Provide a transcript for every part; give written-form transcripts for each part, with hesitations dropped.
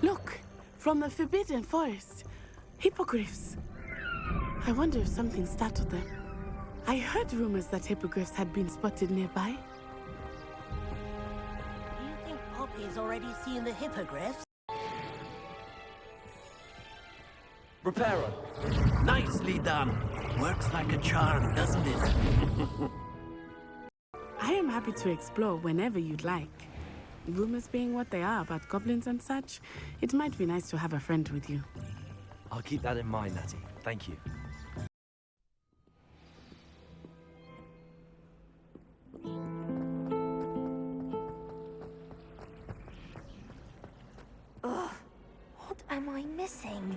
Look, from the Forbidden Forest. Hippogriffs. I wonder if something startled them. I heard rumors that hippogriffs had been spotted nearby. Do you think Poppy's already seen the hippogriffs? Reparo. Nicely done. Works like a charm, doesn't it? I am happy to explore whenever you'd like. Rumors being what they are about goblins and such, it might be nice to have a friend with you. I'll keep that in mind, Natty. Thank you. Ugh, what am I missing?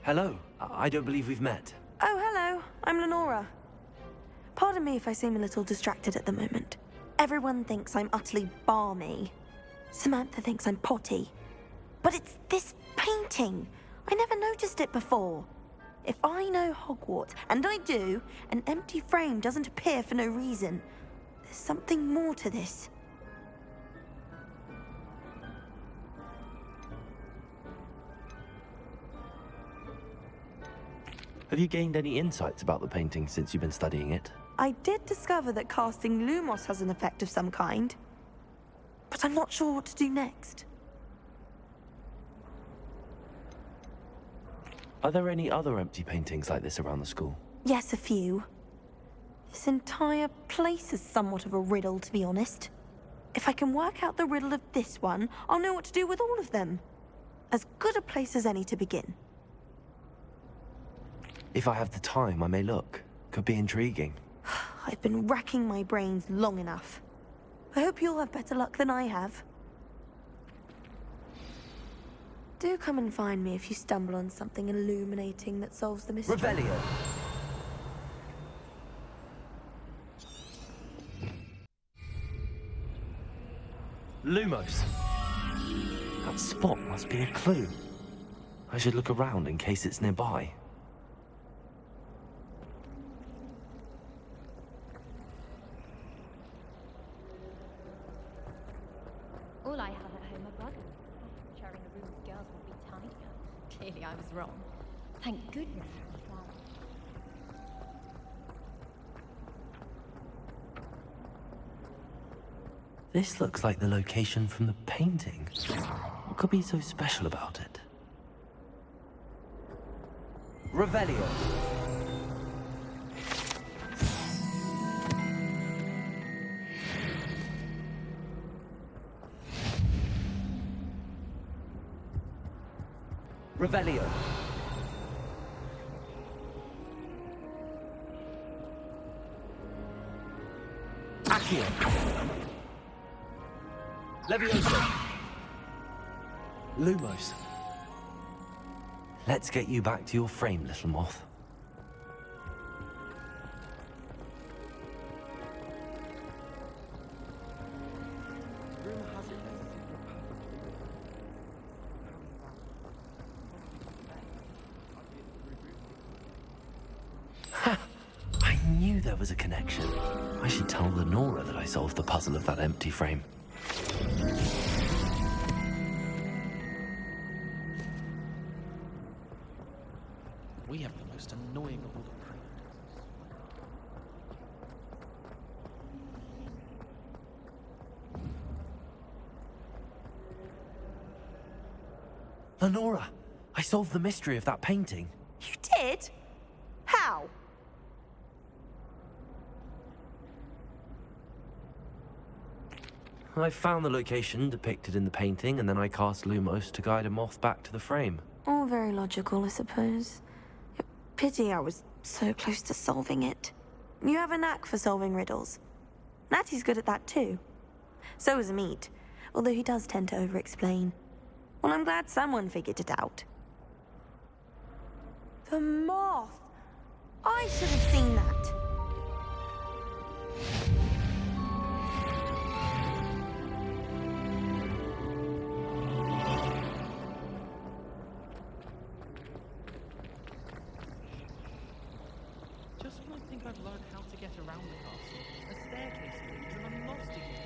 Hello. I don't believe we've met. Oh, hello. I'm Lenora. Pardon me if I seem a little distracted at the moment. Everyone thinks I'm utterly balmy. Samantha thinks I'm potty. But it's this painting. I never noticed it before. If I know Hogwarts, and I do, an empty frame doesn't appear for no reason. There's something more to this. Have you gained any insights about the painting since you've been studying it? I did discover that casting Lumos has an effect of some kind. But I'm not sure what to do next. Are there any other empty paintings like this around the school? Yes, a few. This entire place is somewhat of a riddle, to be honest. If I can work out the riddle of this one, I'll know what to do with all of them. As good a place as any to begin. If I have the time, I may look. Could be intriguing. I've been racking my brains long enough. I hope you'll have better luck than I have. Do come and find me if you stumble on something illuminating that solves the mystery. Revelio. Lumos. That spot must be a clue. I should look around in case it's nearby. All I have at home are brothers. Sharing a room with girls would be tidier. Clearly I was wrong. Thank goodness for the flower. This looks like the location from the painting. What could be so special about it? Revelio. Revelio. Accio. Levioso. Lumos. Let's get you back to your frame, little moth. Ha! I knew there was a connection. I should tell Lenora that I solved the puzzle of that empty frame. We have the most annoying of all the pranks. Lenora, I solved the mystery of that painting. You did? How? I found the location depicted in the painting, and then I cast Lumos to guide a moth back to the frame. All very logical, I suppose. Pity I was so close to solving it. You have a knack for solving riddles. Natty's good at that too. So is Meat, although he does tend to over-explain. Well, I'm glad someone figured it out. The moth! I should have seen that. Just when I think I've learned how to get around the castle, a staircase opens and I'm lost again.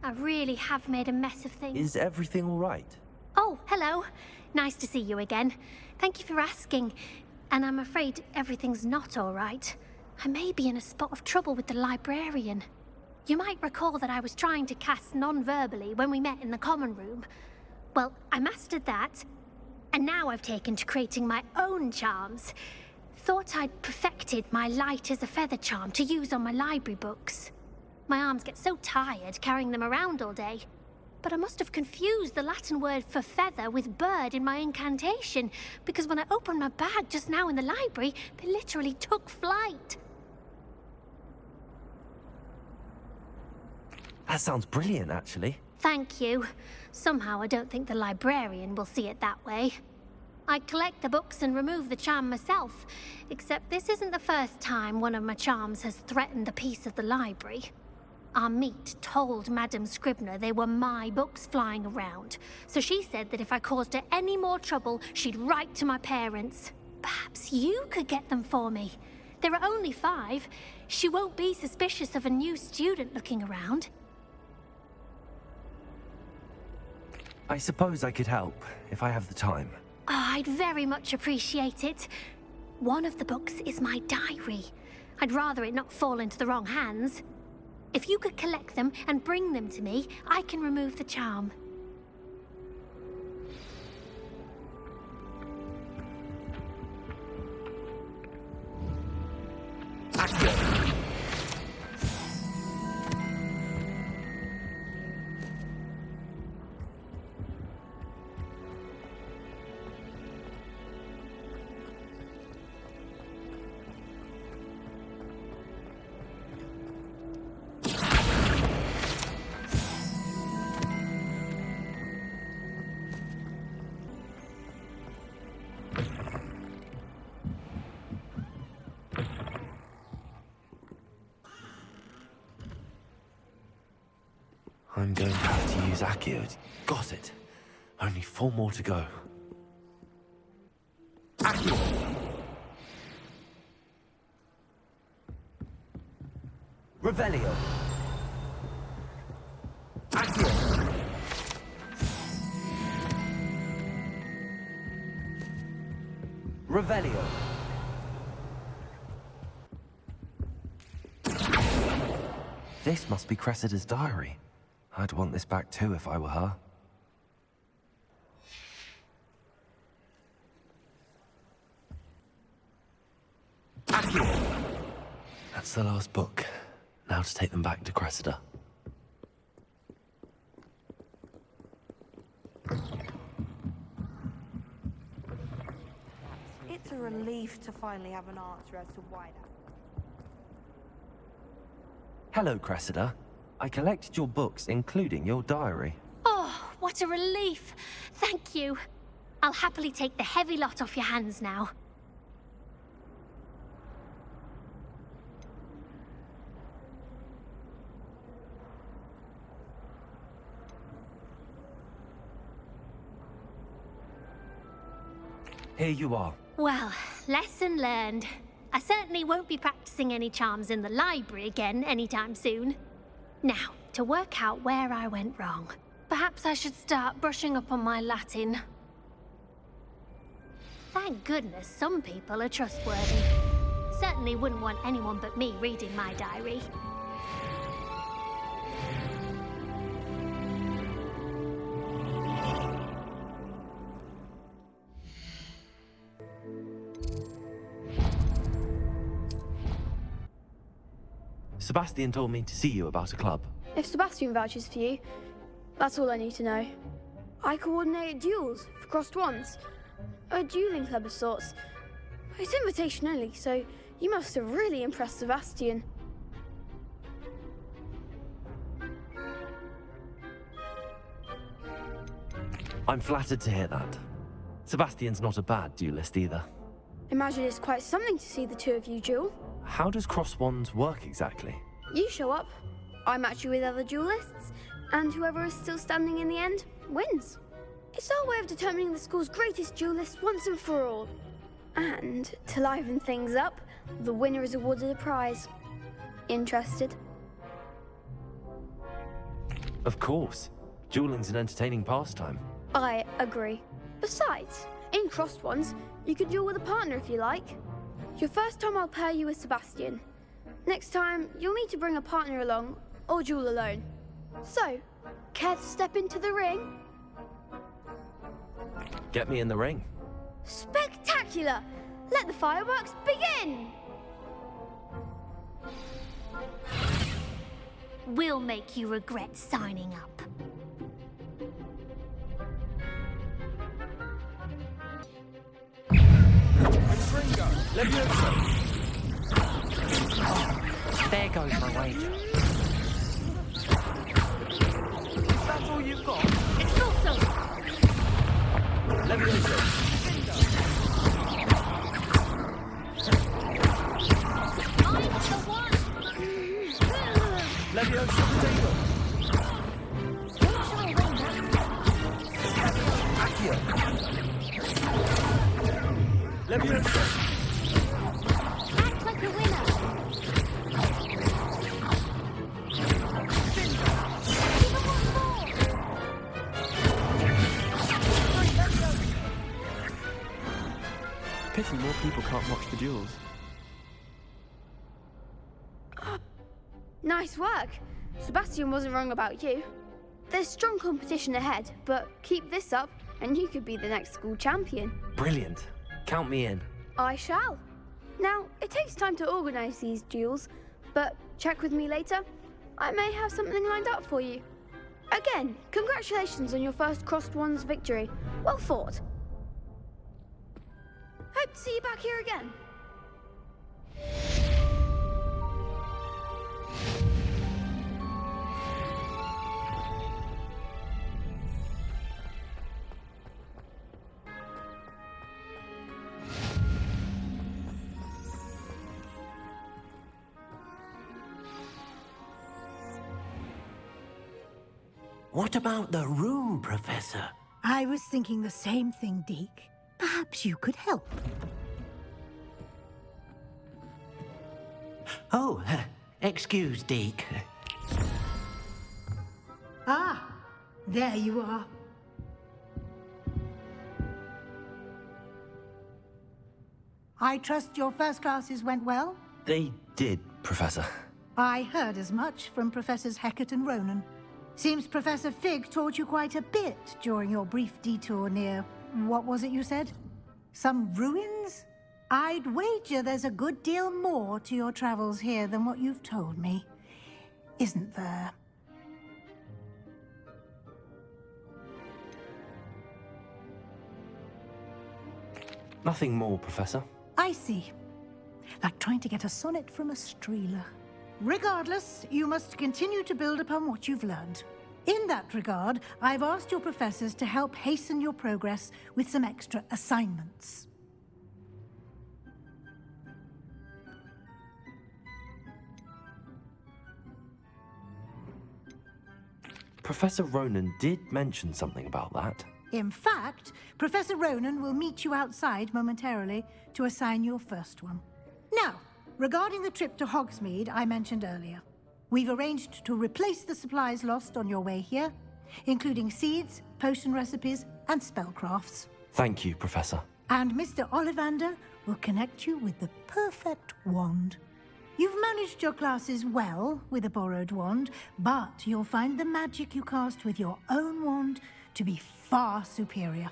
I really have made a mess of things. Is everything all right? Oh, hello. Nice to see you again. Thank you for asking. And I'm afraid everything's not all right. I may be in a spot of trouble with the librarian. You might recall that I was trying to cast non-verbally when we met in the common room. Well, I mastered that, and now I've taken to creating my own charms. Thought I'd perfected my light as a feather charm to use on my library books. My arms get so tired carrying them around all day. But I must have confused the Latin word for feather with bird in my incantation, because when I opened my bag just now in the library, they literally took flight. That sounds brilliant, actually. Thank you. Somehow I don't think the librarian will see it that way. I collect the books and remove the charm myself, except this isn't the first time one of my charms has threatened the peace of the library. Our meet told Madame Scribner they were my books flying around, so she said that if I caused her any more trouble, she'd write to my parents. Perhaps you could get them for me. There are only 5. She won't be suspicious of a new student looking around. I suppose I could help, if I have the time. Oh, I'd very much appreciate it. One of the books is my diary. I'd rather it not fall into the wrong hands. If you could collect them and bring them to me, I can remove the charm. I'm going to have to use Accio. Got it. Only 4 more to go. Accio! Revelio! Accio! Revelio! This must be Cressida's diary. I'd want this back too if I were her. Accio! That's the last book. Now to take them back to Cressida. It's a relief to finally have an answer as to why that. Hello, Cressida. I collected your books, including your diary. Oh, what a relief. Thank you. I'll happily take the heavy lot off your hands now. Here you are. Well, lesson learned. I certainly won't be practicing any charms in the library again anytime soon. Now, to work out where I went wrong. Perhaps I should start brushing up on my Latin. Thank goodness some people are trustworthy. Certainly wouldn't want anyone but me reading my diary. Sebastian told me to see you about a club. If Sebastian vouches for you, that's all I need to know. I coordinate duels for crossed wands. A dueling club of sorts. It's invitation only, so you must have really impressed Sebastian. I'm flattered to hear that. Sebastian's not a bad duelist either. Imagine it's quite something to see the two of you duel. How does cross wands work exactly? You show up, I match you with other duelists, and whoever is still standing in the end wins. It's our way of determining the school's greatest duelist once and for all. And to liven things up, the winner is awarded a prize. Interested? Of course. Dueling's an entertaining pastime. I agree. Besides, in crossed ones, you could duel with a partner if you like. Your first time I'll pair you with Sebastian. Next time, you'll need to bring a partner along, or duel alone. So, care to step into the ring? Get me in the ring. Spectacular! Let the fireworks begin! We'll make you regret signing up. There goes my wager. Is that all you've got? It's also Levioso. I'm the one. Levioso potato. Accio. Levioso. Act like a winner. Even one more. Pity more people can't watch the duels. Nice work. Sebastian wasn't wrong about you. There's strong competition ahead, but keep this up and you could be the next school champion. Brilliant. Count me in. I shall. Now, it takes time to organise these duels, but check with me later. I may have something lined up for you. Again, congratulations on your first Crossed Ones victory. Well fought. Hope to see you back here again. What about the room, Professor? I was thinking the same thing, Deke. Perhaps you could help. Oh, excuse, Deke. Ah, there you are. I trust your first classes went well? They did, Professor. I heard as much from Professors Hecat and Ronan. Seems Professor Fig taught you quite a bit during your brief detour near... what was it you said? Some ruins? I'd wager there's a good deal more to your travels here than what you've told me. Isn't there? Nothing more, Professor. I see. Like trying to get a sonnet from a streeler. Regardless, you must continue to build upon what you've learned. In that regard, I've asked your professors to help hasten your progress with some extra assignments. Professor Ronan did mention something about that. In fact, Professor Ronan will meet you outside momentarily to assign your first one. Now, regarding the trip to Hogsmeade I mentioned earlier, we've arranged to replace the supplies lost on your way here, including seeds, potion recipes, and spellcrafts. Thank you, Professor. And Mr. Ollivander will connect you with the perfect wand. You've managed your classes well with a borrowed wand, but you'll find the magic you cast with your own wand to be far superior.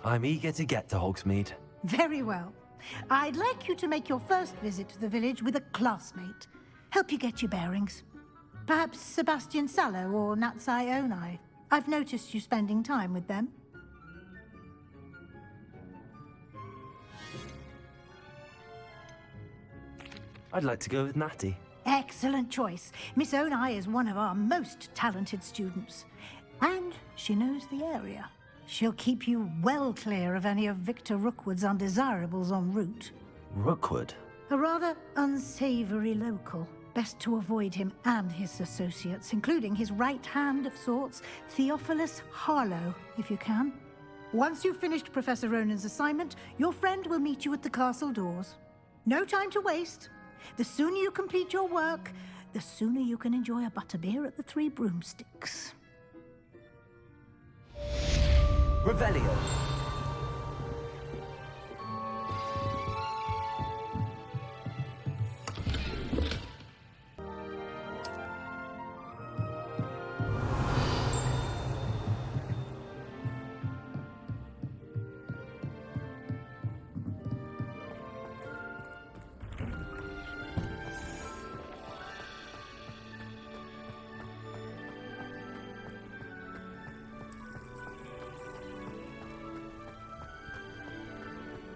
I'm eager to get to Hogsmeade. Very well. I'd like you to make your first visit to the village with a classmate. Help you get your bearings. Perhaps Sebastian Sallow or Natsai Onai. I've noticed you spending time with them. I'd like to go with Natty. Excellent choice. Miss Onai is one of our most talented students. And she knows the area. She'll keep you well clear of any of Victor Rookwood's undesirables en route. Rookwood? A rather unsavory local. Best to avoid him and his associates, including his right hand of sorts, Theophilus Harlow, if you can. Once you've finished Professor Ronan's assignment, your friend will meet you at the castle doors. No time to waste. The sooner you complete your work, the sooner you can enjoy a butterbeer at the Three Broomsticks. Revelio.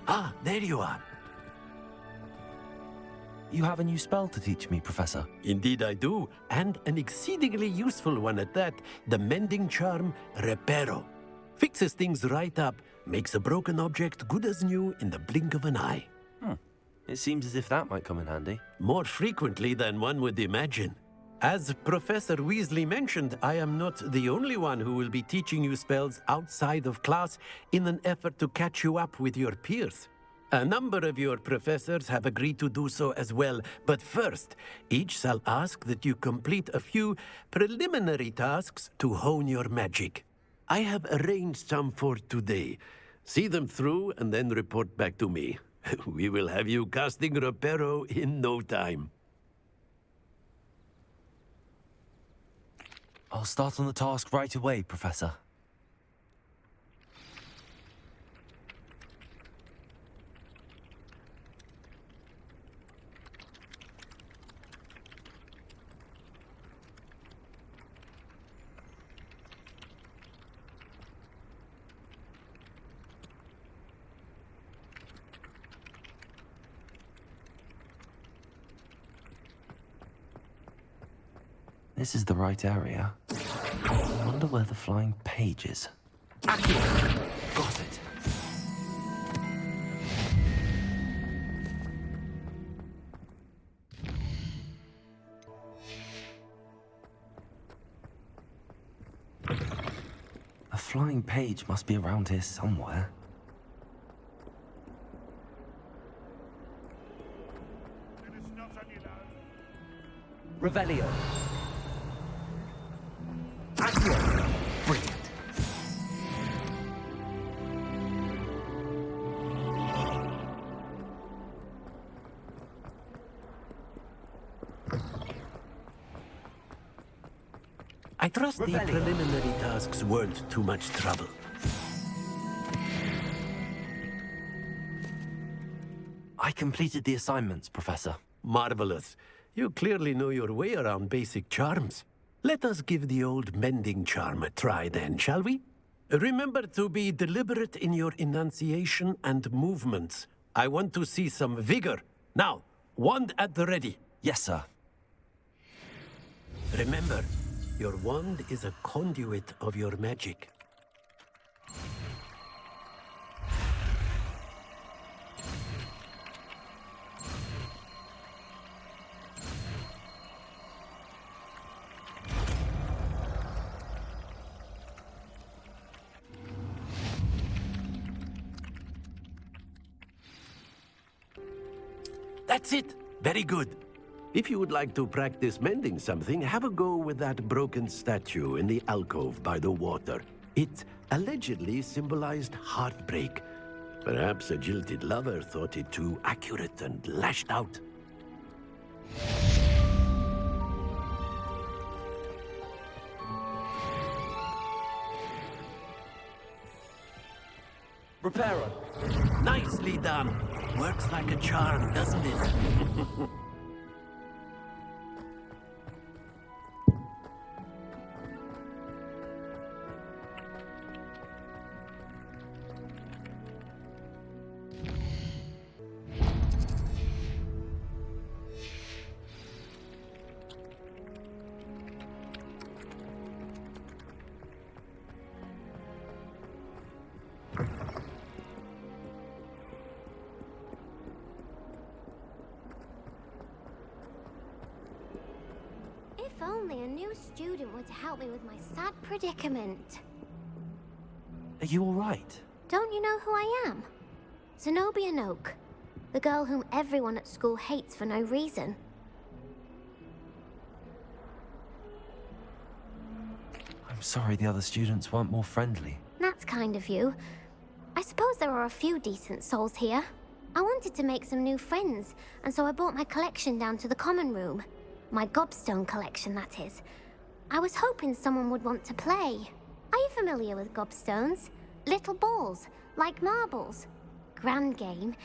Ah, there you are. You have a new spell to teach me, Professor. Indeed I do, and an exceedingly useful one at that. The mending charm, Reparo. Fixes things right up, makes a broken object good as new in the blink of an eye. It seems as if that might come in handy. More frequently than one would imagine. As Professor Weasley mentioned, I am not the only one who will be teaching you spells outside of class in an effort to catch you up with your peers. A number of your professors have agreed to do so as well, but first, each shall ask that you complete a few preliminary tasks to hone your magic. I have arranged some for today. See them through and then report back to me. We will have you casting Reparo in no time. I'll start on the task right away, Professor. This is the right area. I wonder where the flying page is. Accio! Got it. A flying page must be around here somewhere. Revelio. Accio! Brilliant. I trust the preliminary tasks weren't too much trouble. I completed the assignments, Professor. Marvelous. You clearly know your way around basic charms. Let us give the old mending charm a try then, shall we? Remember to be deliberate in your enunciation and movements. I want to see some vigor. Now, wand at the ready. Yes, sir. Remember, your wand is a conduit of your magic. That's it! Very good. If you would like to practice mending something, have a go with that broken statue in the alcove by the water. It allegedly symbolized heartbreak. Perhaps a jilted lover thought it too accurate and lashed out. Reparo. Nicely done. Works like a charm, doesn't it? If only a new student were to help me with my sad predicament. Are you all right? Don't you know who I am? Zenobia Noak, the girl whom everyone at school hates for no reason. I'm sorry the other students weren't more friendly. That's kind of you. I suppose there are a few decent souls here. I wanted to make some new friends, and so I brought my collection down to the common room. My gobstone collection, that is. I was hoping someone would want to play. Are you familiar with gobstones? Little balls, like marbles. Grand game.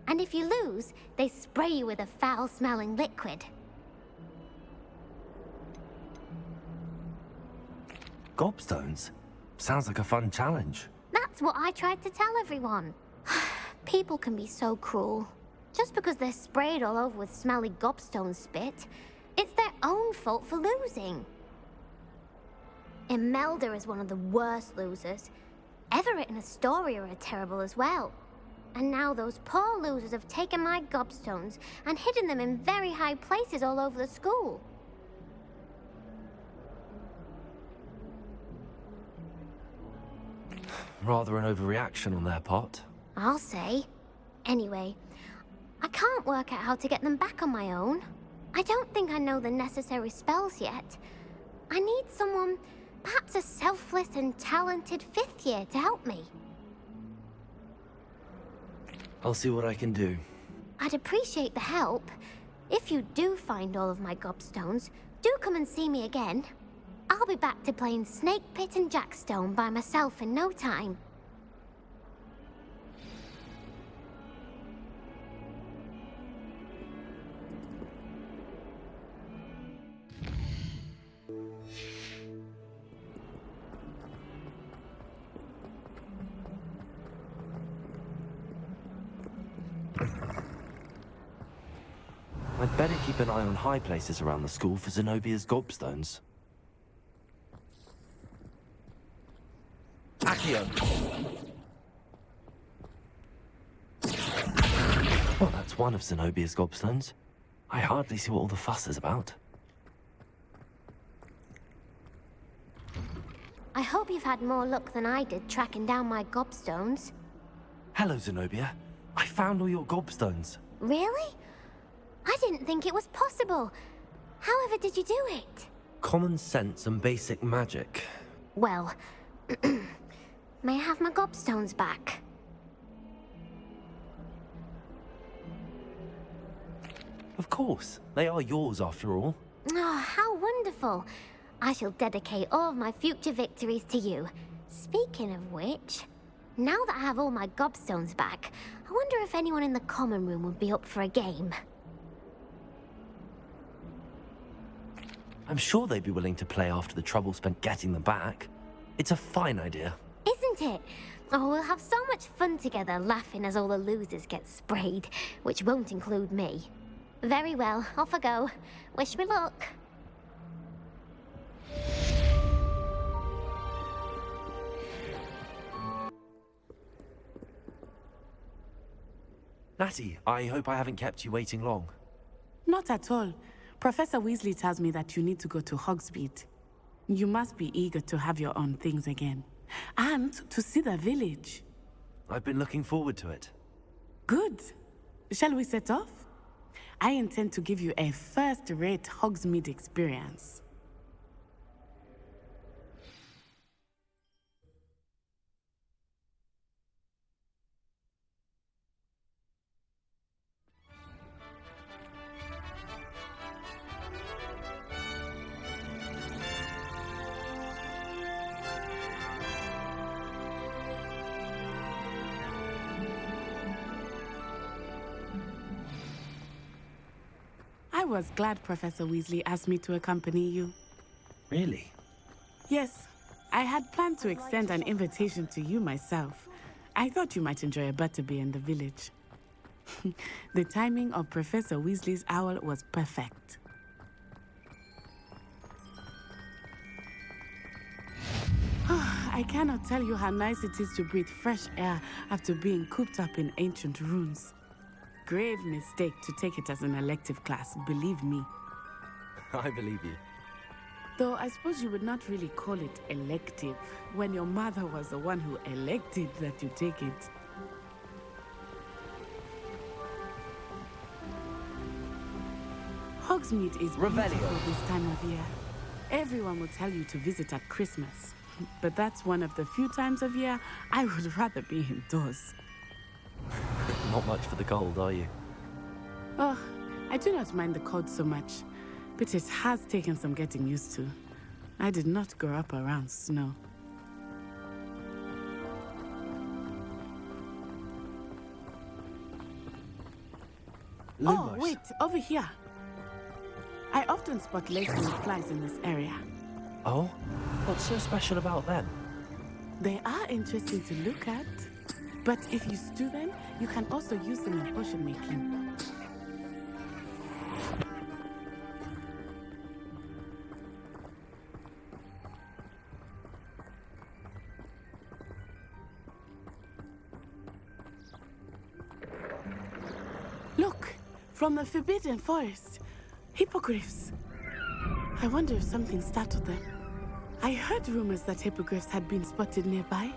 And if you lose, they spray you with a foul-smelling liquid. Gobstones? Sounds like a fun challenge. That's what I tried to tell everyone. People can be so cruel. Just because they're sprayed all over with smelly gobstone spit, it's their own fault for losing. Imelda is one of the worst losers. Everett and Astoria are terrible as well. And now those poor losers have taken my gobstones and hidden them in very high places all over the school. Rather an overreaction on their part. I'll say. Anyway, I can't work out how to get them back on my own. I don't think I know the necessary spells yet. I need someone, perhaps a selfless and talented 5th year to help me. I'll see what I can do. I'd appreciate the help. If you do find all of my gobstones, do come and see me again. I'll be back to playing Snake Pit and Jackstone by myself in no time. I'd better keep an eye on high places around the school for Zenobia's gobstones. Accio! Well, that's one of Zenobia's gobstones. I hardly see what all the fuss is about. I hope you've had more luck than I did tracking down my gobstones. Hello, Zenobia. I found all your gobstones. Really? I didn't think it was possible. However did you do it? Common sense and basic magic. Well, may I have my gobstones back? Of course. They are yours after all. Oh, how wonderful. I shall dedicate all of my future victories to you. Speaking of which, now that I have all my gobstones back, I wonder if anyone in the common room would be up for a game. I'm sure they'd be willing to play after the trouble spent getting them back. It's a fine idea. Isn't it? Oh, we'll have so much fun together, laughing as all the losers get sprayed, which won't include me. Very well, off I go. Wish me luck. Natty, I hope I haven't kept you waiting long. Not at all. Professor Weasley tells me that you need to go to Hogsmeade. You must be eager to have your own things again. And to see the village. I've been looking forward to it. Good. Shall we set off? I intend to give you a first-rate Hogsmeade experience. I was glad Professor Weasley asked me to accompany you. Really? Yes, I had planned to extend an invitation to you myself. I thought you might enjoy a butterbeer in the village. The timing of Professor Weasley's owl was perfect. I cannot tell you how nice it is to breathe fresh air after being cooped up in ancient ruins. Grave mistake to take it as an elective class, believe me. I believe you. Though I suppose you would not really call it elective when your mother was the one who elected that you take it. Hogsmeade is beautiful this time of year. Everyone will tell you to visit at Christmas. But that's one of the few times of year I would rather be indoors. Not much for the cold, are you? Oh, I do not mind the cold so much, but it has taken some getting used to. I did not grow up around snow. Lumos. Oh, wait, over here. I often spot lacewing flies in this area. Oh? What's so special about them? They are interesting to look at, but if you stew them, you can also use them in potion making. Look, from the Forbidden Forest, hippogriffs. I wonder if something startled them. I heard rumors that hippogriffs had been spotted nearby.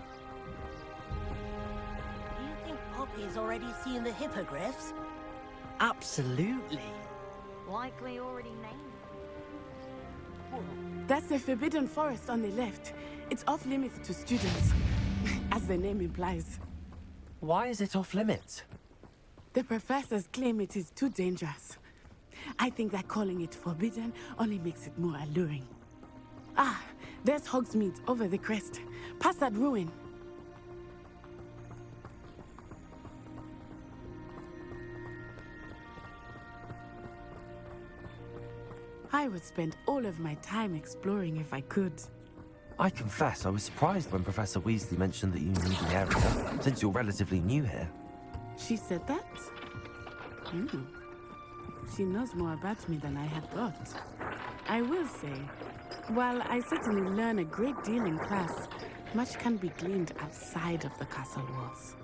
Do you think Poppy's already seen the hippogriffs? Absolutely. Likely already named. That's the Forbidden Forest on the left. It's off limits to students, as the name implies. Why is it off limits? The professors claim it is too dangerous. I think that calling it forbidden only makes it more alluring. Ah, there's Hogsmeade over the crest, past that ruin. I would spend all of my time exploring if I could. I confess I was surprised when Professor Weasley mentioned that you knew the area, since you're relatively new here. She said that? She knows more about me than I had thought. I will say, while I certainly learn a great deal in class, much can be gleaned outside of the castle walls.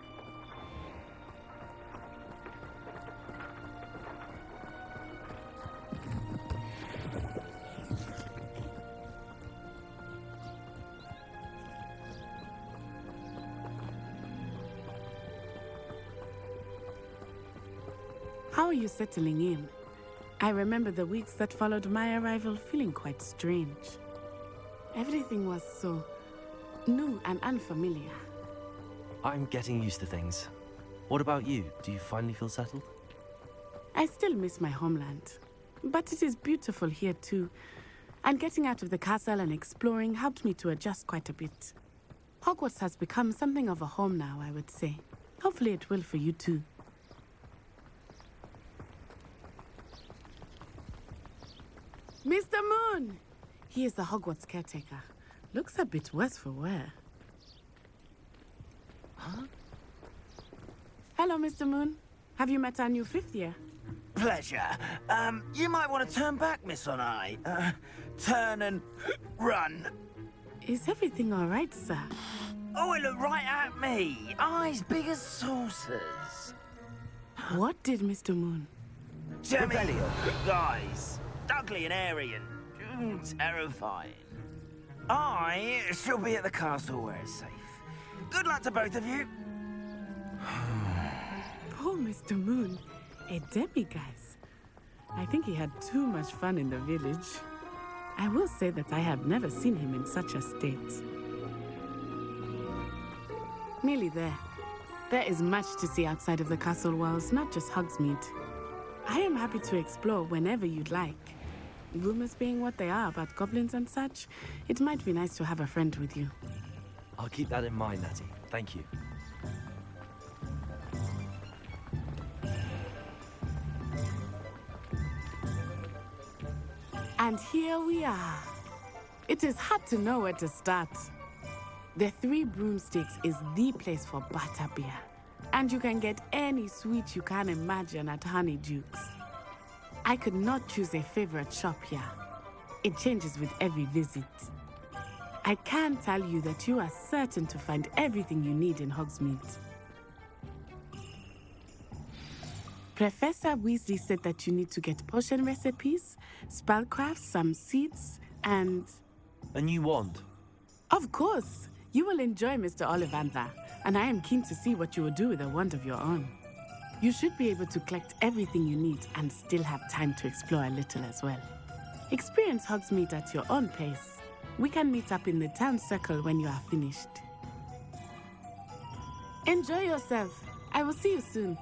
How are you settling in? I remember the weeks that followed my arrival feeling quite strange. Everything was so new and unfamiliar. I'm getting used to things. What about you? Do you finally feel settled? I still miss my homeland, but it is beautiful here too. And getting out of the castle and exploring helped me to adjust quite a bit. Hogwarts has become something of a home now, I would say. Hopefully it will for you too. Mr. Moon! He is the Hogwarts caretaker. Looks a bit worse for wear. Huh? Hello, Mr. Moon. Have you met our new fifth year? Pleasure. You might want to turn back, Miss Onai. Turn and run. Is everything all right, sir? Oh, it looked right at me. Eyes big as saucers. What did Mr. Moon? Jimmy, guys. Ugly and airy and terrifying. I shall be at the castle where it's safe. Good luck to both of you. Poor Mr. Moon. A demiguise. I think he had too much fun in the village. I will say that I have never seen him in such a state. Nearly there. There is much to see outside of the castle walls, not just Hogsmeade. I am happy to explore whenever you'd like. Rumors being what they are about goblins and such, it might be nice to have a friend with you. I'll keep that in mind, Natty. Thank you. And here we are. It is hard to know where to start. The Three Broomsticks is the place for butterbeer. And you can get any sweet you can imagine at Honeydukes. I could not choose a favorite shop here. It changes with every visit. I can tell you that you are certain to find everything you need in Hogsmeade. Professor Weasley said that you need to get potion recipes, spellcraft, some seeds, And A new wand. of course, you will enjoy Mr. Ollivander, and I am keen to see what you will do with a wand of your own. You should be able to collect everything you need and still have time to explore a little as well. Experience Hogsmeade at your own pace. We can meet up in the town circle when you are finished. Enjoy yourself. I will see you soon.